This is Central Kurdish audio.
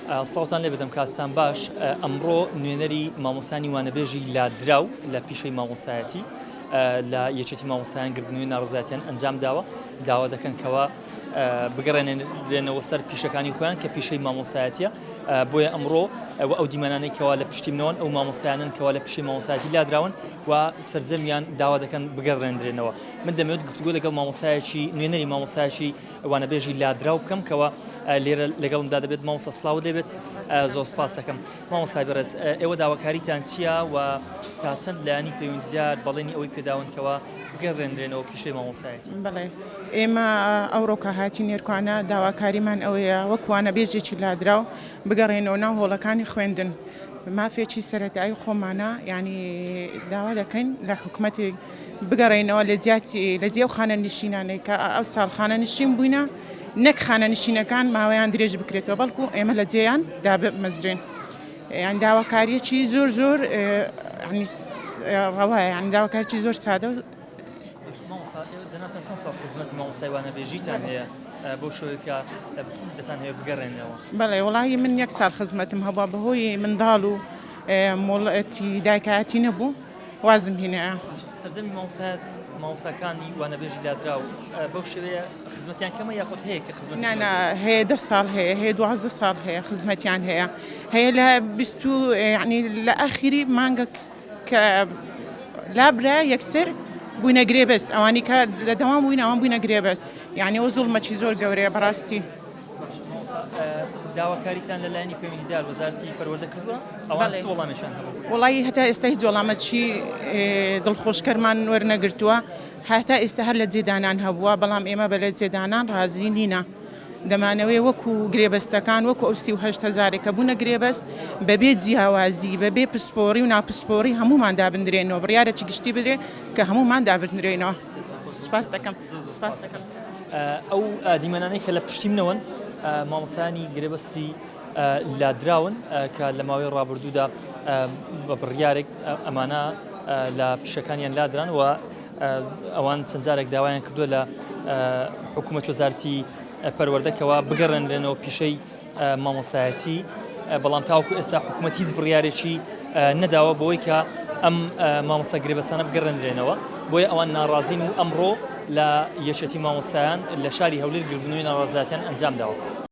سڵاوتان لێ بدەم کاتتان باش ئەمڕۆ نوێنەری مامۆستانی وانەبێژی لادراو لە پیشەی مامۆستایەتی لە یەکێتی مامۆستایان گربنەوەی ناڕزایەتیان ئەنجام داوا دەکەن کەوا بگەڕێنێنەوە سەر پیشەکانی خۆیان کە پیشەی مامۆستایەتیە بۆیە ئەمڕۆ ئەو دیمەنانەی کەوا لە پشتی منەوەن ئەو مامۆستایانن کەوا لە پیشەی مامۆستایەتی لادراون و سەرجەمیان داوا دەکەن بگەڕێنرێنەوە. من دەمەوێت گفتوگۆ لەگەڵ مامۆستایەکی نوێنەری مامۆستایەکی وانەبێژی لادراو بکەم کەوا لێرە لەگەڵمدا دەبێت مامۆستا سڵاو دەبێت. زۆر سپاس دەکەم مامۆستای بەڕێز، ئێوە داواکاریتان چییە و تا چەند لایەنی پەیوەندیدار بەڵێنی ئەوەی پێداون کەوا بگەڕێنرێنەوە پیشەی مامۆستایەتی؟ بەڵێ ئێمە ئەوڕۆکە هاتی نێرکوانە داواکاریمان ئەوەیە وەک وانەبێژێکی لادراو بگەڕێنەوە ناو هۆڵەکانی خوێندن. مافێکی سەرەتایی خۆمانە ینی داوا دەکەین لە حکوومەتی بگەڕێنەوە لە جێو خانە نشینانەی کە ئەو ساڵ خانە نشین بووینە نەک خانە نشینەکان ماوەیان درێژ بکرێتەوە بەڵکو ئێمە لە جێیان دابمەزرێن. یان داواکاریەکی زۆر ڕەوایە، یان داواکاریی زۆر سادە. جەنابتان چەند ساڵ خزمەتی مامۆستای وانەبێژیتان هەیە بۆ شوەیەکە دەتان هەیە بگەڕێنەوە؟ بەڵێ وڵی من 1 ساڵ خزمەتم هەبووە بەهۆی منداڵ و مۆڵەتی دایکایەتی نەبوو وازم هینەیە. سەرجەمی مامۆستاکانی وانەبێژی لادراو بەو شێوەیە خزمەتیان کەمە یاخود هەیە کە خزمەت هەیە 10 ساڵ هەیە 12 ساڵ هەیە خزمەتیان هەیە لە 20 ینی لە ئاخری مانگە کە لابرا یەکسەر بووینە گرێبەست ئەوانی کە لە دەوام بووین ئەوان بووینە گرێبەست، یعنی ئەو زوڵمەکی زۆر گەورەیە بەڕاستی. داواکاریتان لە لایەنی پەیوەندیدار وەزارەتی پەروەردە کردووە؟ ئەوان چ وەڵامێکیان هەبوو؟ وڵی هەتا ئێستا هیچ وەڵامەکی دڵخۆشکەرمان وەرنەگرتووە، هەتا ئێستا هەر لە جێدانان هەبووە، بەڵام ئێمە بە لە جێدانان ڕازی نینە. دەمانەوەی وەکو گرێبەستەکان وەکو ئەو 38,000 کە بوونە گرێبەست بەبێ جیاوازی بەبێ پسپۆڕی و ناپسپۆڕی هەمومان دابدرێنەوە، بڕیارەکی گشتی بدرێ کە هەمومان دابدرێنەوە. سپاس دەکەم. ئەو دیمەنانەی کە لە پشتی منەوەن مامۆستایانی گرێبەستی لادراون کە لە ماوەی ڕابردوودا بە بڕیارێک ئەمانە لە پیشەکانیان لادران و ئەوان چەند جارێک داوایان کردووە لە حکوومەت وەزارەتی پەروەردەکەوە بگەڕێنرێنەوە پیشەی مامۆستایەتی، بەڵام تاوەکو ئێستا حکوومەت هیچ بڕیارێکی نەداوە بۆی کە ئەم مامۆستا گرێبەستانە بگەڕێنرێنەوە. بۆیە ئەوان ناڕازین و ئەمڕۆ لە یەکێتی مامۆستایان لە شاری هەولێر گربنەوەی ناڕازایەتیان ئەنجام داوە.